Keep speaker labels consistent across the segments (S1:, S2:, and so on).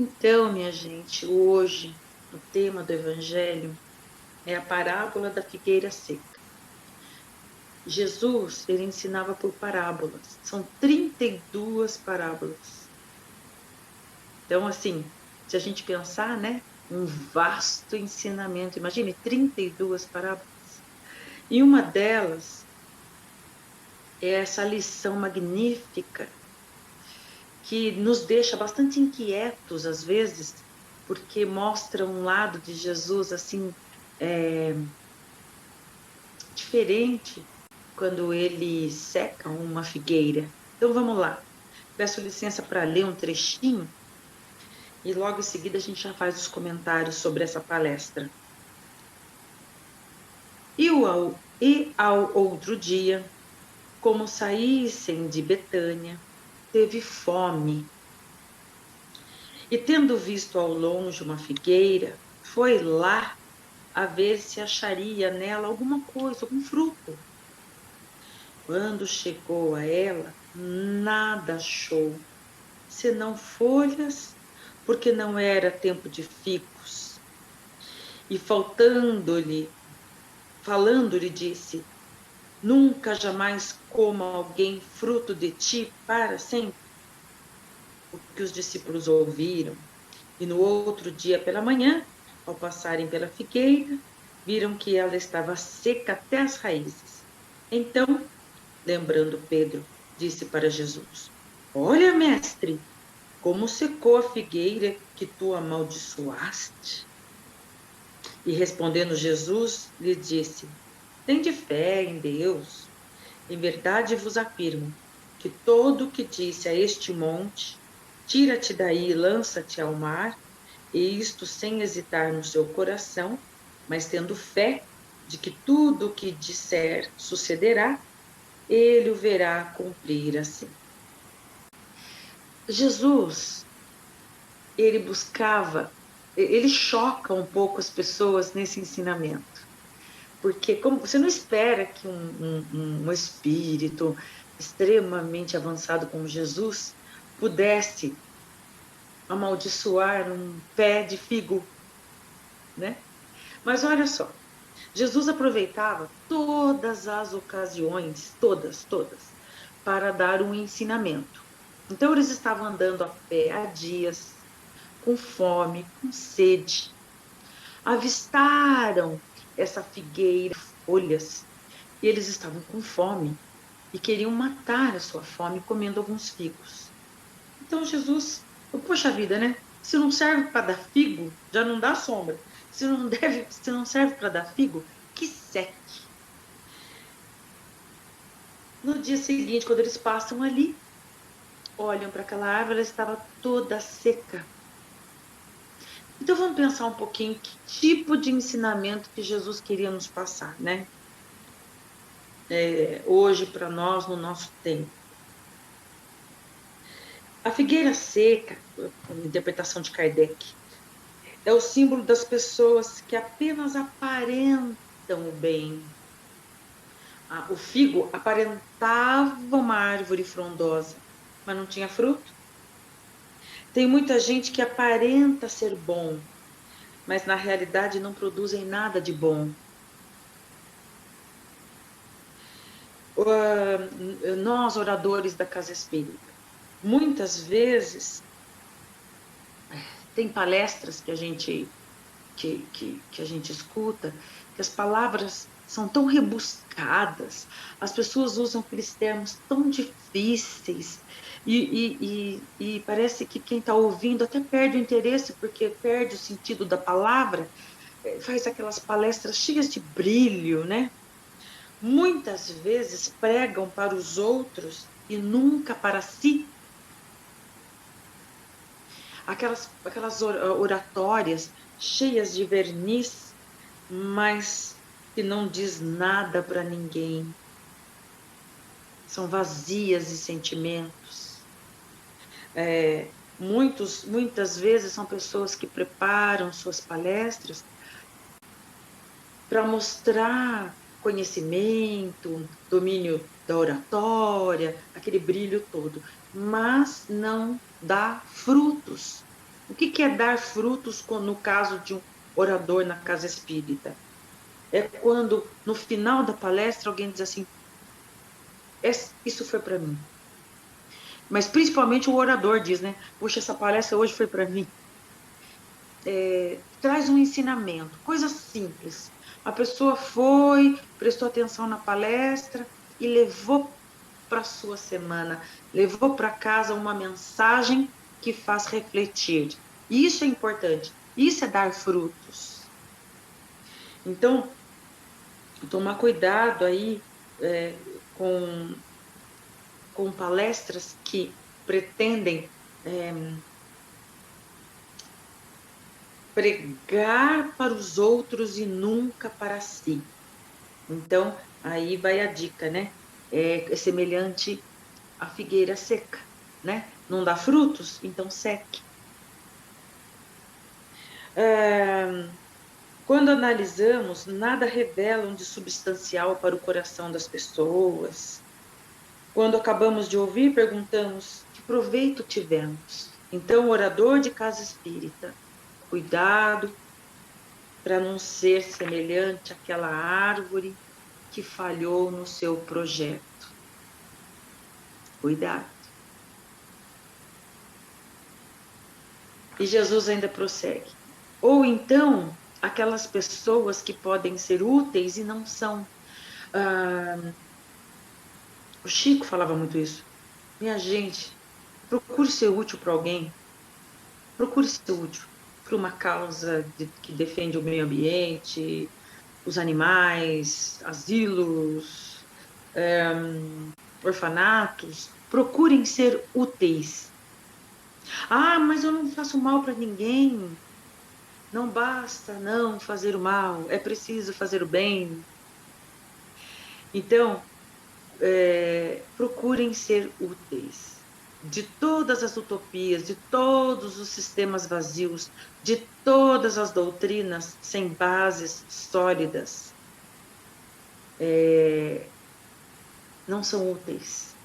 S1: Então, minha gente, hoje o tema do Evangelho é a parábola da figueira seca. Jesus, ele ensinava por parábolas. São 32 parábolas. Então, assim, se a gente pensar, né, um vasto ensinamento. Imagine 32 parábolas. E uma delas é essa lição magnífica que nos deixa bastante inquietos às vezes, porque mostra um lado de Jesus assim diferente quando ele seca uma figueira. Então vamos lá. Peço licença para ler um trechinho e logo em seguida a gente já faz os comentários sobre essa palestra. E ao outro dia, como saíssem de Betânia, teve fome. E tendo visto ao longe uma figueira, foi lá a ver se acharia nela alguma coisa, algum fruto. Quando chegou a ela, nada achou, senão folhas, porque não era tempo de figos. E falando-lhe, disse: Nunca jamais coma alguém fruto de ti para sempre. O que os discípulos ouviram. E no outro dia pela manhã, ao passarem pela figueira, viram que ela estava seca até as raízes. Então, lembrando Pedro, disse para Jesus: Olha, mestre, como secou a figueira que tu amaldiçoaste? E respondendo Jesus, lhe disse: Tende fé em Deus. Em verdade vos afirmo que todo o que disse a este monte: Tira-te daí e lança-te ao mar, e isto sem hesitar no seu coração, mas tendo fé de que tudo o que disser sucederá, ele o verá cumprir assim. Jesus, ele choca um pouco as pessoas nesse ensinamento, porque como você não espera que um espírito extremamente avançado como Jesus pudesse amaldiçoar um pé de figo, né? Mas olha só, Jesus aproveitava todas as ocasiões, todas, para dar um ensinamento. Então eles estavam andando a pé há dias, com fome, com sede. Avistaram essa figueira, folhas, e eles estavam com fome e queriam matar a sua fome comendo alguns figos. Então Jesus, poxa vida, né? Se não serve para dar figo, já não dá sombra. Se não serve para dar figo, que seque. No dia seguinte, quando eles passam ali, olham para aquela árvore, ela estava toda seca. Então vamos pensar um pouquinho que tipo de ensinamento que Jesus queria nos passar, né? Hoje para nós, no nosso tempo. A figueira seca, a interpretação de Kardec, é o símbolo das pessoas que apenas aparentam o bem. O figo aparentava uma árvore frondosa, mas não tinha fruto. Tem muita gente que aparenta ser bom, mas na realidade não produzem nada de bom. Nós, oradores da Casa Espírita, muitas vezes tem palestras que a gente escuta, que as palavras são tão rebuscadas, as pessoas usam aqueles termos tão difíceis, e parece que quem está ouvindo até perde o interesse, porque perde o sentido da palavra, faz aquelas palestras cheias de brilho, né? Muitas vezes pregam para os outros e nunca para si. Aquelas oratórias cheias de verniz, mas que não diz nada para ninguém. São vazias de sentimentos. Muitas vezes são pessoas que preparam suas palestras para mostrar conhecimento, domínio da oratória, aquele brilho todo, mas não dá frutos. O que é dar frutos no caso de um orador na casa espírita? É quando, no final da palestra, alguém diz assim, isso foi para mim. Mas principalmente o orador diz, né? Puxa, essa palestra hoje foi para mim. Traz um ensinamento, coisa simples. A pessoa foi, prestou atenção na palestra e levou para a sua semana, levou para casa uma mensagem que faz refletir. Isso é importante, isso é dar frutos. Então, tomar cuidado aí com palestras que pretendem pregar para os outros e nunca para si. Então, aí vai a dica, né? É semelhante à figueira seca, né? Não dá frutos, então seque. Quando analisamos, nada revelam de substancial para o coração das pessoas. Quando acabamos de ouvir, perguntamos que proveito tivemos. Então, orador de casa espírita, cuidado para não ser semelhante àquela árvore que falhou no seu projeto. Cuidado. E Jesus ainda prossegue. Ou então, aquelas pessoas que podem ser úteis e não são. O Chico falava muito isso. Minha gente, procure ser útil para alguém. Procure ser útil para uma causa que defende o meio ambiente, os animais, asilos, orfanatos. Procurem ser úteis. Ah, mas eu não faço mal para ninguém. Não basta não fazer o mal, é preciso fazer o bem. Então, procurem ser úteis. De todas as utopias, de todos os sistemas vazios, de todas as doutrinas sem bases sólidas, não são úteis.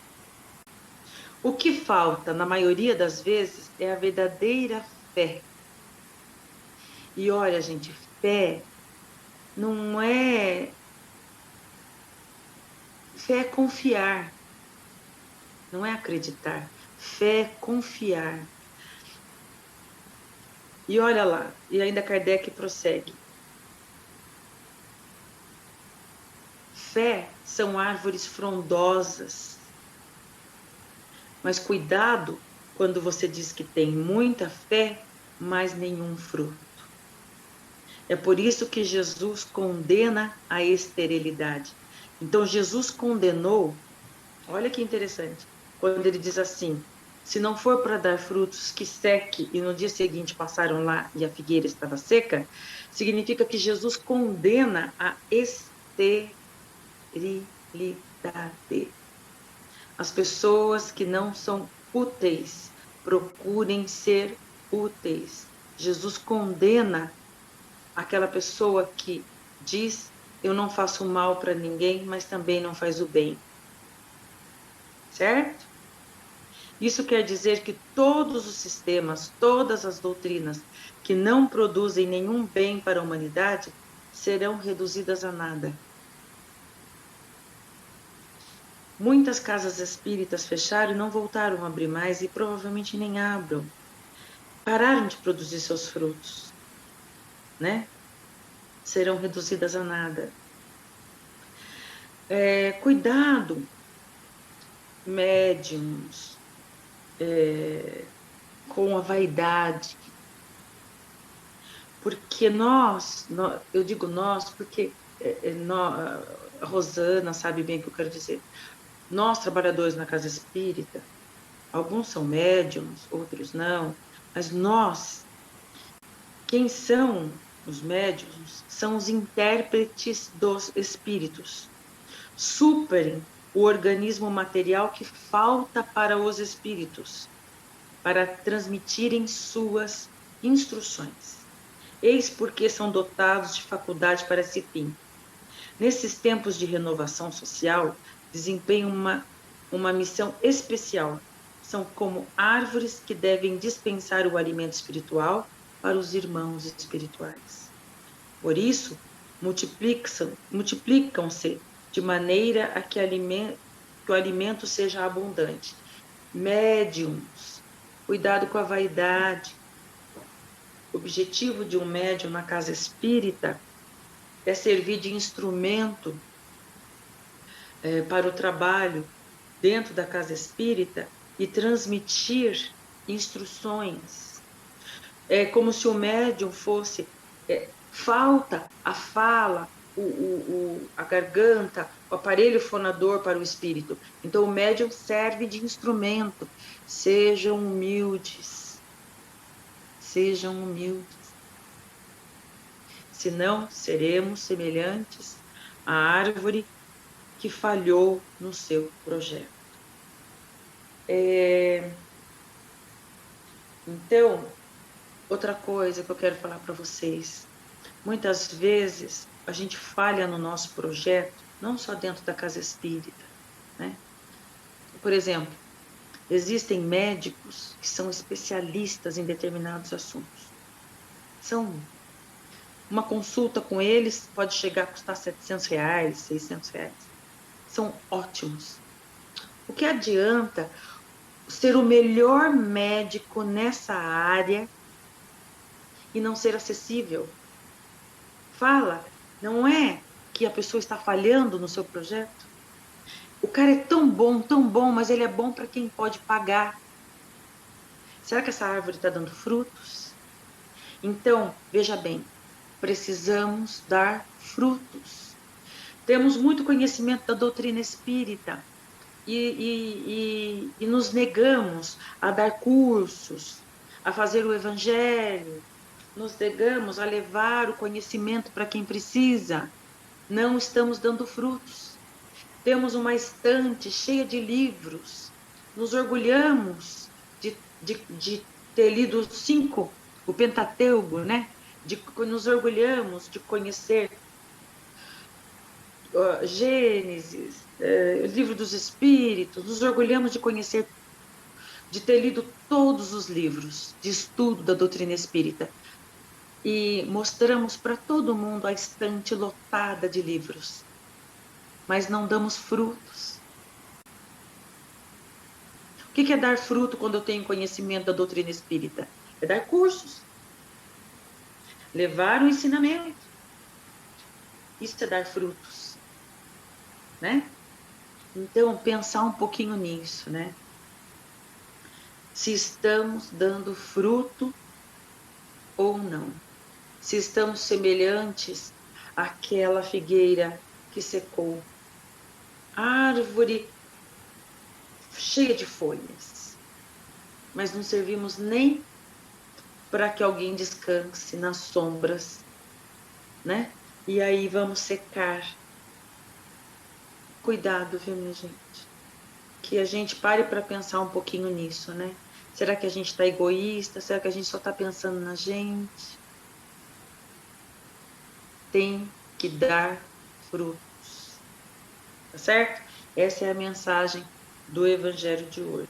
S1: O que falta, na maioria das vezes, é a verdadeira fé. E olha, gente, fé não é... Fé é confiar, não é acreditar. Fé é confiar. E olha lá, e ainda Kardec prossegue. Fé são árvores frondosas. Mas cuidado quando você diz que tem muita fé, mas nenhum fruto. É por isso que Jesus condena a esterilidade. Então, Jesus condenou, olha que interessante, quando ele diz assim, se não for para dar frutos, que seque, e no dia seguinte passaram lá e a figueira estava seca, significa que Jesus condena a esterilidade. As pessoas que não são úteis, procurem ser úteis. Jesus condena aquela pessoa que diz, eu não faço mal para ninguém, mas também não faz o bem. Certo? Isso quer dizer que todos os sistemas, todas as doutrinas que não produzem nenhum bem para a humanidade serão reduzidas a nada. Muitas casas espíritas fecharam e não voltaram a abrir mais e provavelmente nem abram. Pararam de produzir seus frutos, né? Serão reduzidas a nada. Cuidado, médiums, com a vaidade. Porque nós, eu digo nós, porque a Rosana sabe bem o que eu quero dizer. Nós, trabalhadores na casa espírita, alguns são médiums, outros não, mas nós, quem são os médiums? São os intérpretes dos espíritos. Suprem o organismo material que falta para os espíritos, para transmitirem suas instruções. Eis porque são dotados de faculdade para esse fim. Nesses tempos de renovação social, desempenham uma missão especial. são como árvores que devem dispensar o alimento espiritual para os irmãos espirituais. Por isso, multiplicam-se de maneira a que o alimento seja abundante. Médiums, cuidado com a vaidade. O objetivo de um médium na casa espírita é servir de instrumento para o trabalho dentro da casa espírita e transmitir instruções. É como se o médium fosse, falta a fala, a garganta, o aparelho fonador para o espírito. Então, o médium serve de instrumento. Sejam humildes. Sejam humildes. Senão, seremos semelhantes à árvore que falhou no seu projeto. Então, outra coisa que eu quero falar para vocês. Muitas vezes, a gente falha no nosso projeto, não só dentro da casa espírita, né? Por exemplo, existem médicos que são especialistas em determinados assuntos. Uma consulta com eles pode chegar a custar R$700, R$600. São ótimos. O que adianta ser o melhor médico nessa área e não ser acessível? Fala, não é que a pessoa está falhando no seu projeto? O cara é tão bom, mas ele é bom para quem pode pagar. Será que essa árvore está dando frutos? Então, veja bem, precisamos dar frutos. Temos muito conhecimento da doutrina espírita e nos negamos a dar cursos, a fazer o evangelho, nos negamos a levar o conhecimento para quem precisa. Não estamos dando frutos. Temos uma estante cheia de livros. Nos orgulhamos de ter lido 5, o Pentateuco, né? Nos orgulhamos de conhecer Gênesis, o Livro dos Espíritos. Nos orgulhamos de conhecer, de ter lido todos os livros de estudo da doutrina espírita. E mostramos para todo mundo a estante lotada de livros, mas não damos frutos. O que é dar fruto quando eu tenho conhecimento da doutrina espírita? É dar cursos, levar o ensinamento. Isso é dar frutos, né? Então, pensar um pouquinho nisso, né? Se estamos dando fruto ou não. Se estamos semelhantes àquela figueira que secou. Árvore cheia de folhas. Mas não servimos nem para que alguém descanse nas sombras, né? E aí vamos secar. Cuidado, viu, minha gente? Que a gente pare para pensar um pouquinho nisso, né? Será que a gente está egoísta? Será que a gente só está pensando na gente? Tem que dar frutos. Tá certo? Essa é a mensagem do Evangelho de hoje.